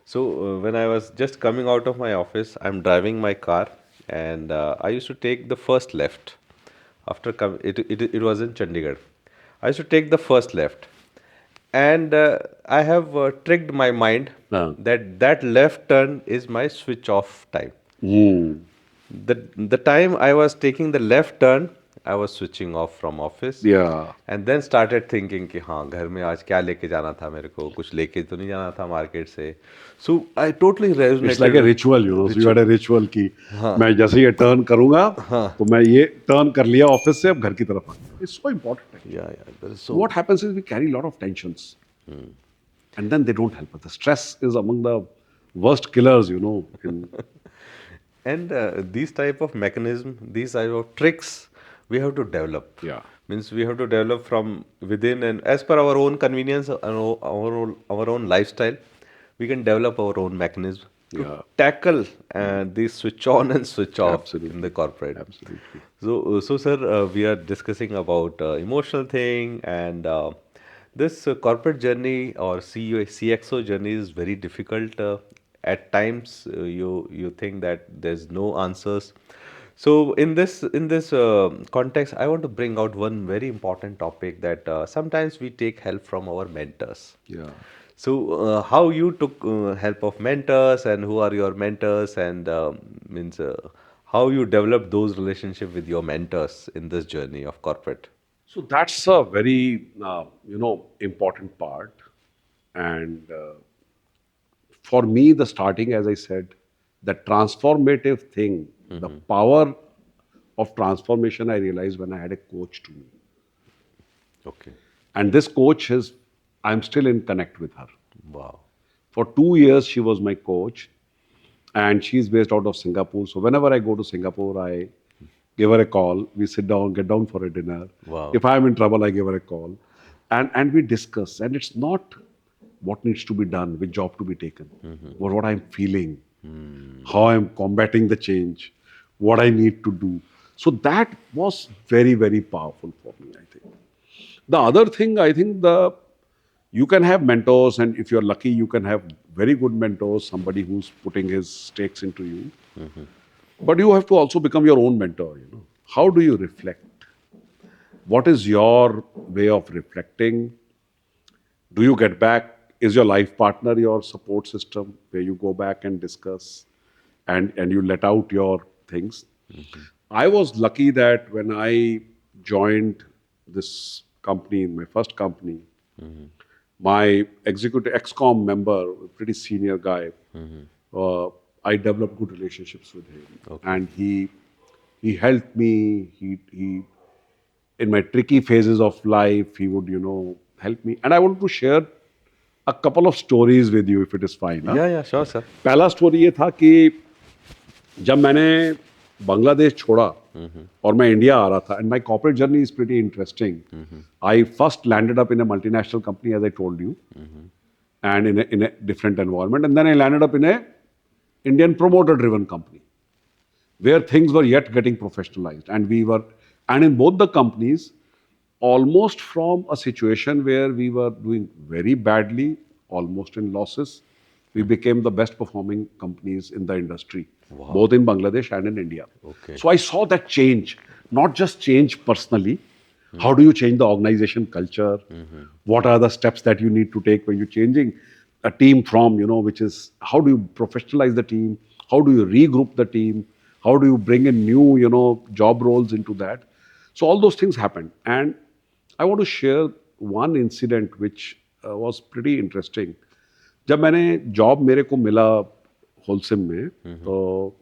So when I was just coming out of my office, I'm driving my car, and I used to take the first left. It was in Chandigarh. I used to take the first left, and I have tricked my mind that left turn is my switch off time. The time I was taking the left turn, I was switching off from office. Yeah. And then started thinking कि हाँ, घर में आज क्या लेके जाना था मेरे को, कुछ लेके तो नहीं जाना था मार्केट से. So I totally resonated. It's like a ritual, you know. So you had a ritual कि मैं जैसे ये टर्न करूंगा, तो मैं ये टर्न कर लिया ऑफिस से, अब घर की तरफ आ गया. It's so important. Yeah. That is So what happens is we carry a lot of tensions, and then they don't help us. The stress is among the worst killers, you know. And these type of mechanism, these type of tricks, we have to develop. Yeah. Means we have to develop from within, and as per our own convenience and our own lifestyle, we can develop our own mechanism to tackle this switch on and switch off in the corporate. Absolutely. So sir, we are discussing about emotional thing, and this corporate journey or CXO journey is very difficult. At times, you think that there's no answers. So in this context, I want to bring out one very important topic, that sometimes we take help from our mentors. Yeah. So how you took help of mentors, and who are your mentors, and how you develop those relationships with your mentors in this journey of corporate? So that's a very, important part. And for me, the starting, as I said, the transformative thing, the power of transformation, I realized when I had a coach to me. Okay. And this coach is, I'm still in connect with her. Wow. For 2 years, she was my coach, and she's based out of Singapore. So whenever I go to Singapore, I give her a call. We sit down, get down for a dinner. Wow. If I'm in trouble, I give her a call, and we discuss. And it's not what needs to be done, which job to be taken, or what I'm feeling, how I'm combating the change, what I need to do. So that was very, very powerful for me, I think. The other thing, I think, you can have mentors, and if you're lucky, you can have very good mentors, somebody who's putting his stakes into you. But you have to also become your own mentor. How do you reflect? What is your way of reflecting? Do you get back? Is your life partner your support system where you go back and discuss, and you let out your things? I was lucky that when I joined this company, my first company, my executive excom member, pretty senior guy, I developed good relationships with him. Okay. And he helped me. He in my tricky phases of life, he would help me. And I want to share a couple of stories with you, if it is fine. Huh? Yeah, yeah, sure, sir. पहला story ये था कि जब मैंने बांग्लादेश छोड़ा और मैं India आ रहा था, and my corporate journey is pretty interesting. I first landed up in a multinational company, as I told you, and in a different environment, and then I landed up in a Indian promoter driven company where things were yet getting professionalized, and in both the companies, almost from a situation where we were doing very badly, almost in losses, we became the best performing companies in the industry, both in Bangladesh and in India. Okay. So I saw that change, not just change personally. How do you change the organization culture? What are the steps that you need to take when you're changing a team from, which is, how do you professionalize the team? How do you regroup the team? How do you bring in new, job roles into that? So all those things happened. And I want to share one incident which was pretty interesting. जब मैंने job मेरे को मिला होलसेम में, तो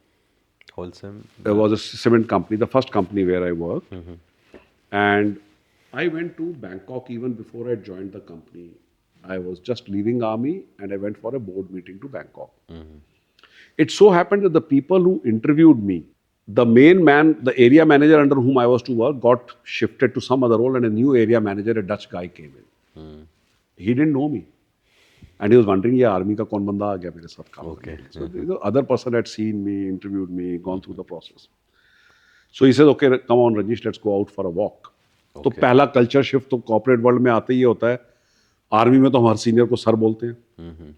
Wholesome. there was a cement company, the first company where I worked. And I went to Bangkok even before I joined the company. I was just leaving army and I went for a board meeting to Bangkok. It so happened that the people who interviewed me, the main man, the area manager under whom I was to work, got shifted to some other role, and a new area manager, a Dutch guy, came in. He didn't know me. And he was wondering, ये army का कौन बंदा आ गया मेरे साथ काम Okay. करने के लिए. So the other person had seen me, interviewed me, gone through the process. So he says, okay, come on, Rajesh, let's go out for a walk. तो पहला कल्चर शिफ्ट तो कॉर्पोरेट वर्ल्ड में आते ही होता है. आर्मी में तो हमारे सीनियर को सर बोलते हैं,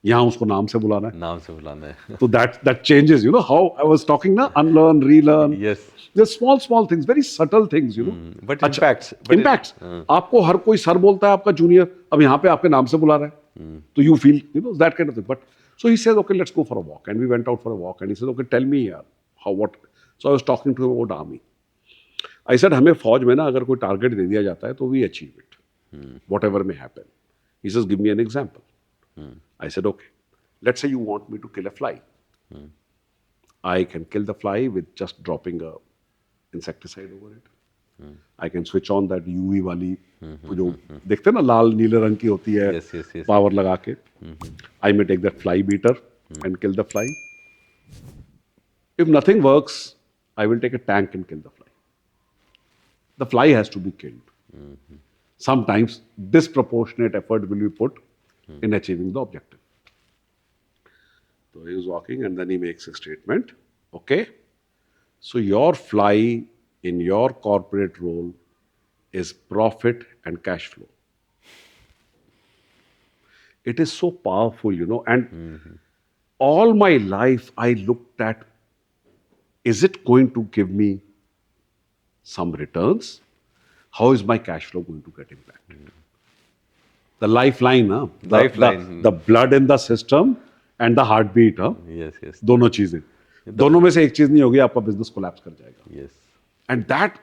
यहाँ उसको नाम से बुलाना है. नाम से बुलाना है. तो that changes, how I was talking ना, unlearn, relearn. Yes. There's small things, very subtle things, But अच्छा, impacts. But impacts. आपको हर कोई सर बोलता है, आपका जूनियर अब यहाँ पे आपके नाम से बुला रहा है, तो you feel, that kind of thing. But so he says, okay, let's go for a walk, and we went out for a walk, and he says, okay, tell me यार, what. So I was talking to him about army. I said, हमें फौज में ना अगर कोई target दे दिया जाता है तो we achieve it, whatever may happen. He says, give me an example. I said, okay, let's say you want me to kill a fly. I can kill the fly with just dropping a insecticide over it. I can switch on that UV वाली, जो देखते हैं ना लाल नीले रंग की होती है, Yes, yes, yes. पावर लगा के. I may take that fly beater and kill the fly. If nothing works, I will take a tank and kill the fly. The fly has to be killed. Sometimes disproportionate effort will be put in achieving the objective. So he was walking, and then he makes a statement. Okay, so your fly in your corporate role is profit and cash flow. It is so powerful, and all my life I looked at, is it going to give me some returns? How is my cash flow going to get impacted? The lifeline, Lifeline. the blood in the system and the heartbeat, Yes, yes. दोनों चीजें, दोनों में से एक चीज नहीं होगी, आपका बिजनेस कोलैप्स कर जाएगा. Yes. And that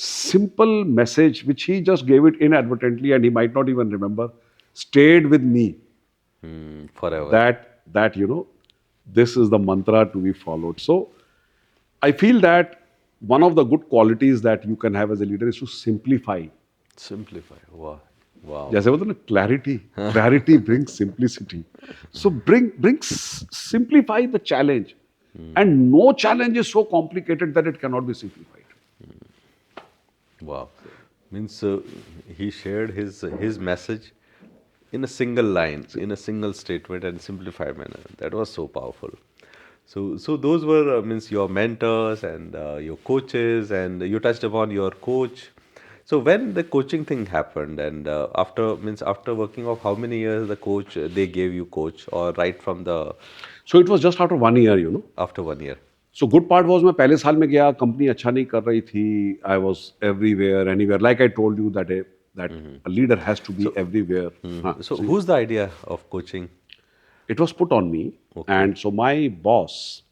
simple message which he just gave it inadvertently and he might not even remember, stayed with me. Forever. That this is the mantra to be followed. So I feel that one of the good qualities that you can have as a leader is to simplify. Simplify. Wow. Wow. जैसे बोलते हैं ना, clarity brings simplicity. So simplify the challenge, and no challenge is so complicated that it cannot be simplified. Wow. Means he shared his message in a single line, in a single statement and simplified manner. That was so powerful. So those were means your mentors and your coaches, and you touched upon your coach. So when the coaching thing happened, and after working of how many years the coach they gave you coach, or right from the So it was just after 1 year. after 1 year. So good part was मैं पहले साल में गया, company अच्छा नहीं कर रही थी. I was everywhere, anywhere. Like I told you that a leader has to be everywhere. So who's the idea of coaching? It was put on me, and so my boss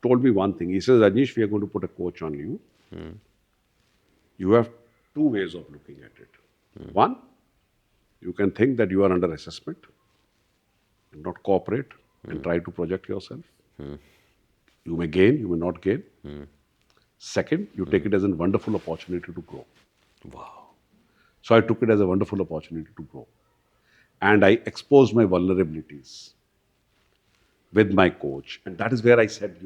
told me one thing. He says, Rajnish, we are going to put a coach on you. You have two ways of looking at it. One, you can think that you are under assessment and not cooperate and try to project yourself. You may gain, you may not gain. Second, you take it as a wonderful opportunity to grow. Wow. So I took it as a wonderful opportunity to grow. And I exposed my vulnerabilities with my coach. And that is where I said,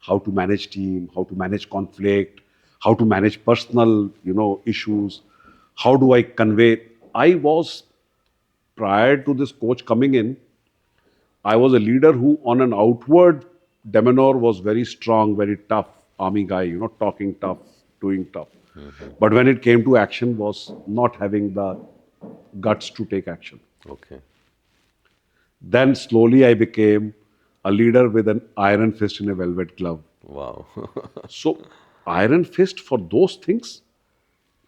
how to manage team, how to manage conflict, how to manage personal, issues. How do I convey? Prior to this coach coming in, I was a leader who on an outward demeanor was very strong, very tough, army guy, talking tough, doing tough. But when it came to action, was not having the guts to take action. Okay. Then slowly I became a leader with an iron fist in a velvet glove. Wow. So iron fist for those things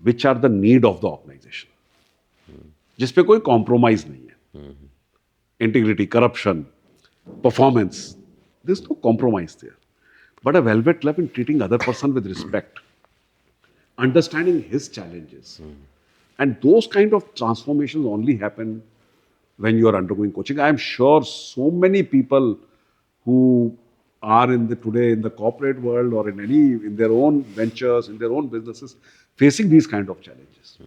which are the need of the organization. जिस पे कोई compromise नहीं है. Integrity, corruption, performance. There's no compromise there. But a velvet glove in treating other person with respect, understanding his challenges. And those kind of transformations only happen when you are undergoing coaching. I am sure so many people who are today in the corporate world or in their own ventures, in their own businesses, facing these kind of challenges.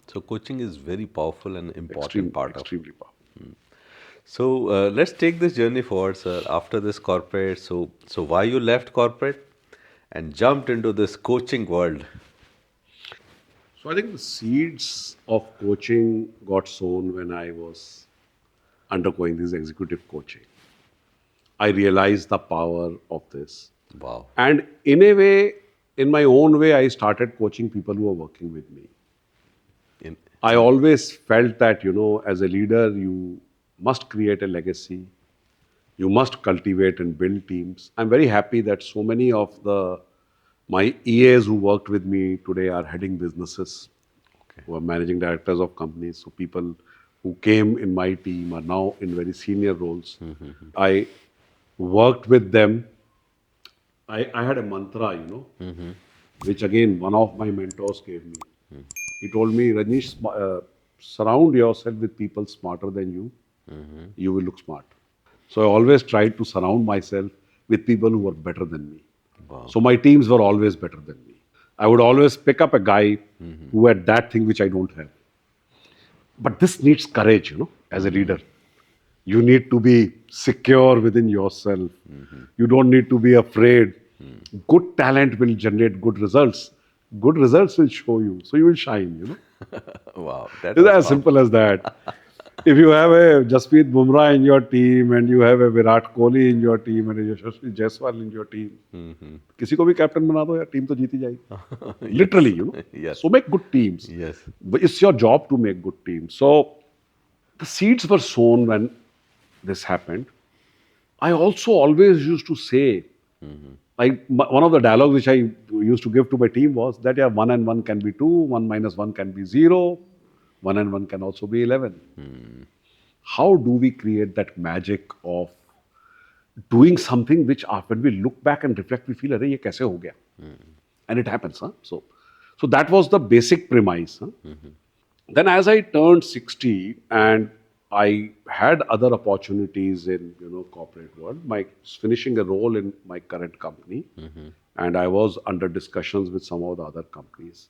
So coaching is very powerful and important part of. Extremely powerful. So let's take this journey forward, sir. After this corporate, so why you left corporate and jumped into this coaching world? So I think the seeds of coaching got sown when I was undergoing this executive coaching. I realized the power of this. Wow. And in a way, in my own way, I started coaching people who are working with me. I always felt that, as a leader, you must create a legacy. You must cultivate and build teams. I'm very happy that so many of my EAs who worked with me today are heading businesses, who are managing directors of companies. So people who came in my team are now in very senior roles. I worked with them. I had a mantra, which again one of my mentors gave me. He told me, Rajnish, surround yourself with people smarter than you. You will look smart. So I always tried to surround myself with people who were better than me. Wow. So my teams were always better than me. I would always pick up a guy who had that thing which I don't have. But this needs courage, as a leader. You need to be secure within yourself. You don't need to be afraid. Good talent will generate good results. Good results will show you. So you will shine, Wow. That It's was as simple as that. If you have a Jasprit Bumrah in your team and you have a Virat Kohli in your team and a Yashasvi Jaiswal in your team, किसी को भी captain बना दो यार, team तो जीती जाएगी. Literally, Yes. So make good teams. Yes. It's your job to make good teams. So the seeds were sown when this happened. I also always used to say, one of the dialogues which I used to give to my team was that 1 and 1 can be 2, 1 minus 1 can be 0, 1 and 1 can also be 11. How do we create that magic of doing something which when we look back and reflect, we feel, अरे ये कैसे हो गया? and it happens. Huh? So that was the basic premise. Huh? Then as I turned 60 and I had other opportunities in corporate world, my finishing a role in my current company, and I was under discussions with some of the other companies.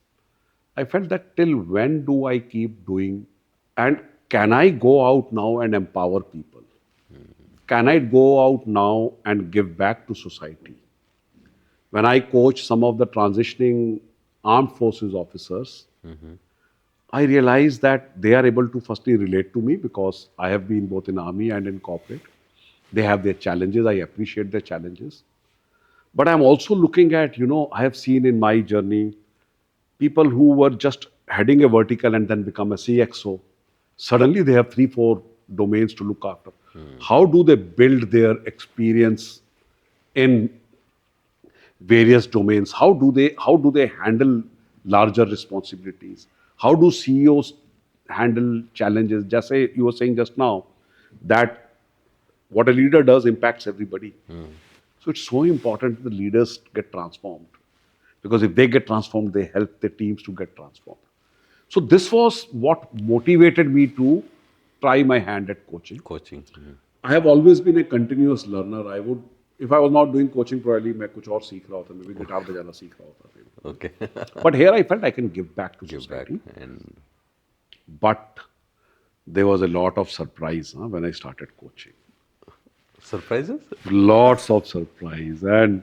I felt that till when do I keep doing, and can I go out now and empower people? Can I go out now and give back to society? When I coach some of the transitioning armed forces officers, I realize that they are able to firstly relate to me because I have been both in army and in corporate. They have their challenges. I appreciate their challenges. But I'm also looking at, I have seen in my journey people who were just heading a vertical and then become a CXO. Suddenly they have three, four domains to look after. How do they build their experience in various domains? How do they handle larger responsibilities? How do CEOs handle challenges? Just say you were saying just now that what a leader does impacts everybody. So it's so important the leaders get transformed, because if they get transformed, they help their teams to get transformed. So this was what motivated me to try my hand at coaching. Coaching. I have always been a continuous learner. I would, if I was not doing coaching, probably मैं कुछ और सीख रहा होता, maybe guitar बजाना सीख रहा होता. Okay. But here I felt I can give back to Give back. society. And But there was a lot of surprise when I started coaching. surprises? Lots of surprise. And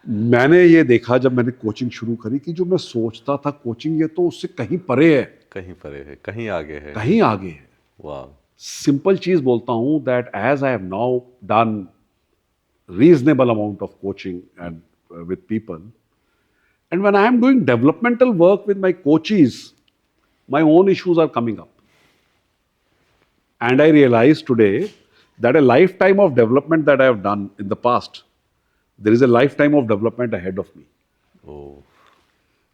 मैंने ये देखा जब मैंने coaching शुरू करी कि जो मैं सोचता था कोचिंग ये तो उससे कहीं परे है, कहीं परे है, कहीं आगे है. कहीं आगे है. Wow. सिंपल चीज बोलता हूं that as I have now done reasonable amount of coaching and with people, and when I am doing developmental work with my coaches, my own issues are coming up. And I realize today that a lifetime of development that I have done in the past, there is a lifetime of development ahead of me. Oh.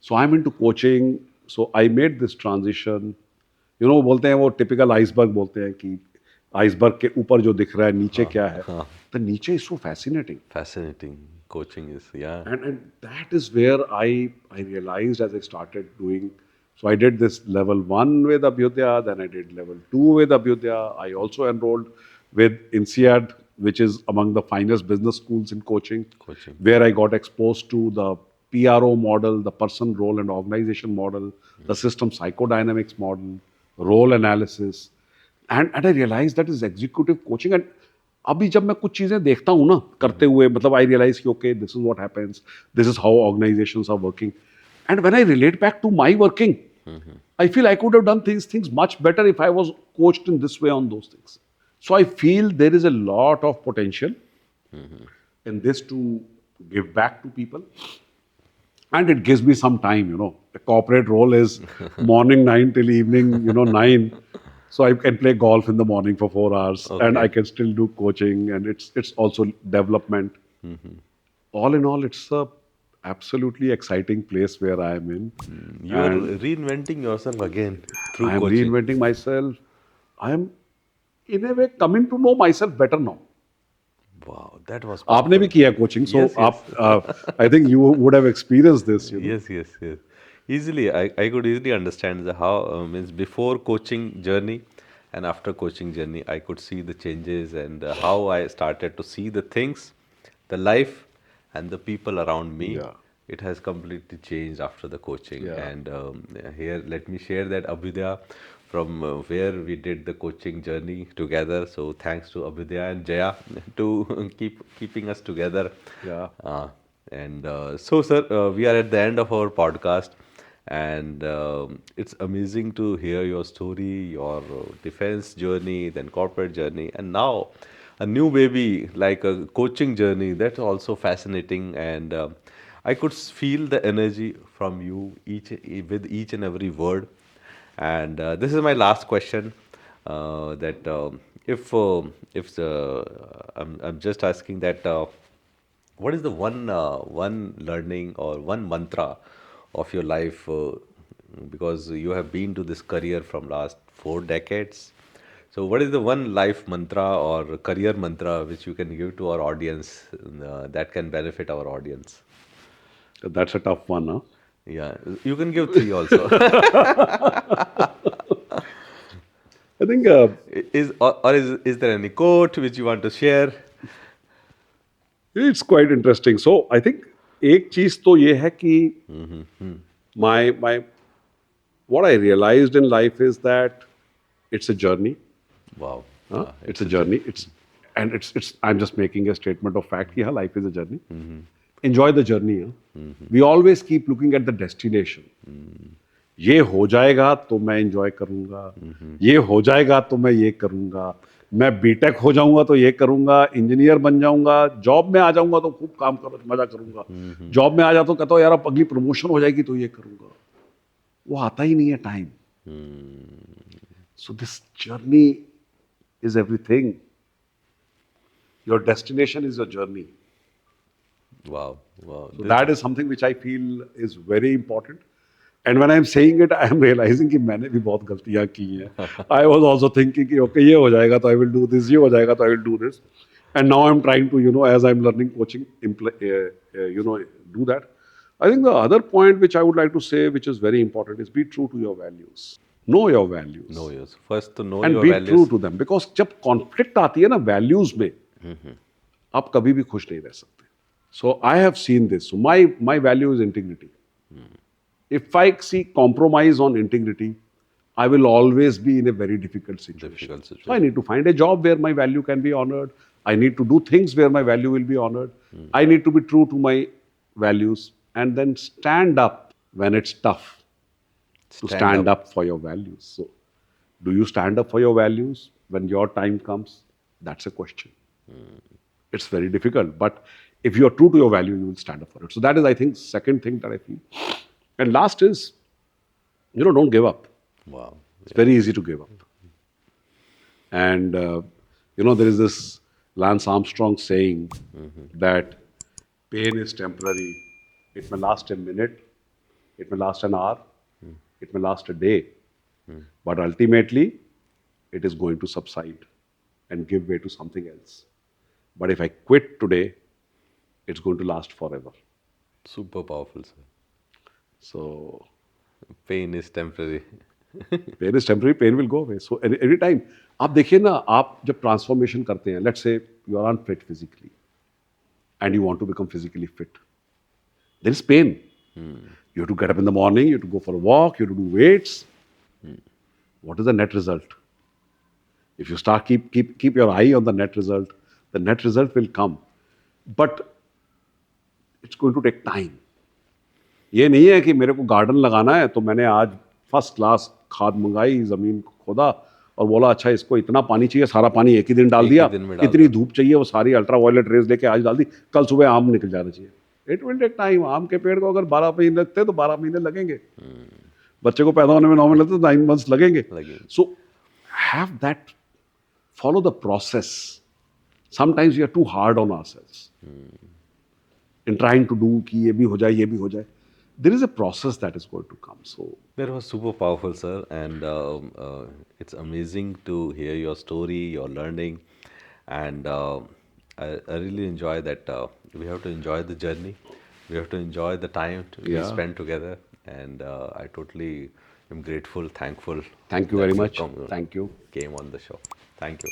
So I'm into coaching. So I made this transition. बोलते हैं वो typical iceberg बोलते हैं कि iceberg के ऊपर जो दिख रहा है नीचे क्या है. तो नीचे is so fascinating. Fascinating. Coaching is, yeah. And that is where I realized as I started doing. So I did this level 1 with Abhyudaya, then I did level 2 with Abhyudaya. I also enrolled with INSEAD, which is among the finest business schools in coaching, where I got exposed to the PRO model, the person, role and organization model, the system psychodynamics model, role analysis. And I realized that is executive coaching. And अभी जब मैं कुछ चीजें देखता हूँ ना करते हुए, मतलब I realize कि okay, this is what happens, this is how organizations are working. And when I relate back to my working, I feel I could have done things much better if I was coached in this way on those things. So I feel there is a lot of potential in this to give back to people. And it gives me some time, The corporate role is morning 9 till evening, 9. So I can play golf in the morning for 4 hours, and I can still do coaching, and it's also development. All in all, it's a absolutely exciting place where I am in. You are reinventing yourself again through I am coaching. reinventing myself. I am, in a way, coming to know myself better now. Wow, that was आपने भी किया coaching, so Yes, yes. I think you would have experienced this. Yes. Easily, I could easily understand how means before coaching journey and after coaching journey, I could see the changes and how I started to see the things, the life, and the people around me. Yeah. It has completely changed after the coaching. Yeah. And here, let me share that Abhyudaya from where we did the coaching journey together. So thanks to Abhyudaya and Jaya to keeping us together. Yeah. So, sir, we are at the end of our podcast, and it's amazing to hear your story, your defense journey, then corporate journey, and now a new baby like a coaching journey. That's also fascinating, and I could feel the energy from you with each and every word. And this is my last question. That if the I'm just asking that. What is the one learning or one mantra of your life? Because you have been to this career from last 4 decades. So, what is the one life mantra or career mantra which you can give to our audience that can benefit our audience? That's a tough one, huh? Yeah, you can give three also. I think Is there any quote which you want to share? it's quite interesting. So I think एक चीज तो ये है कि my what I realized in life is that it's a journey. Wow. It's a journey. It's I'm just making a statement of fact. Yeah, life is a journey. Enjoy the journey. We always keep looking at the destination. ये हो जाएगा तो मैं enjoy करूंगा, ये हो जाएगा तो मैं ये करूंगा, मैं बीटेक हो जाऊंगा तो ये करूंगा, इंजीनियर बन जाऊंगा, जॉब में आ जाऊंगा तो खूब काम कर मजा करूंगा, जॉब में आ जाता तो कहता हूँ यार अब अगली प्रमोशन हो जाएगी तो ये करूंगा. वो आता ही नहीं है time. So this journey is everything. Your destination is your journey. Wow. So that is something which I feel is very important. And when I'm saying it, I am realizing कि मैंने भी बहुत गलतियाँ की हैं. I was also thinking कि okay ये हो जाएगा तो I will do this, ये हो जाएगा तो I will do this. And now I'm trying to, as I'm learning coaching, do that. I think the other point which I would like to say, which is very important, is be true to your values. Know your values. No use. First to know And your be values. true to them. Because जब conflict आती है ना values में, आप कभी भी खुश नहीं रह सकते. So I have seen this. So my value is integrity. If I see compromise on integrity, I will always be in a very difficult situation. So I need to find a job where my value can be honored. I need to do things where my value will be honored. I need to be true to my values and then stand up when it's tough to stand up for your values. So do you stand up for your values when your time comes? That's a question. It's very difficult, but if you are true to your value, you will stand up for it. So that is, I think, second thing that I feel. And last is, don't give up. Wow. It's very easy to give up. And, there is this Lance Armstrong saying that pain is temporary. It may last a minute, it may last an hour, it may last a day. But ultimately, it is going to subside and give way to something else. But if I quit today, it's going to last forever. Super powerful, sir. So, Pain is temporary. pain is temporary, pain will go away. So, every time, आप देखिए ना, आप जब transformation करते हैं, let's say you are unfit physically and you want to become physically fit, there is pain. You have to get up in the morning, you have to go for a walk, you have to do weights. What is the net result? If you start keep your eye on the net result will come. But it's going to take time. ये नहीं है कि मेरे को garden लगाना है तो मैंने आज फर्स्ट क्लास खाद मंगाई, जमीन को खोदा और बोला अच्छा इसको इतना पानी चाहिए, सारा पानी एक ही दिन डाल दिया, इतनी धूप चाहिए वो सारी अल्ट्रावायलेट रेज लेके आज डाल दी, कल सुबह आम निकल जाना चाहिए. It will take time. आम के पेड़ को अगर 12 महीने लगते तो 12 महीने लगेंगे. बच्चे को पैदा होने में 9 महीने लगते तो 9 months लगेंगे. So have that, follow the process. Sometimes we are too hard on ourselves in trying to do कि ये भी हो जाए, ये भी हो जाए. There is a process that is going to come. So That was super powerful, sir, and it's amazing to hear your story, your learning, and I really enjoy that. We have to enjoy the journey. We have to enjoy the time we spend together, and I totally am grateful, thankful. thank you that very much. Thank you. Came on the show. Thank you.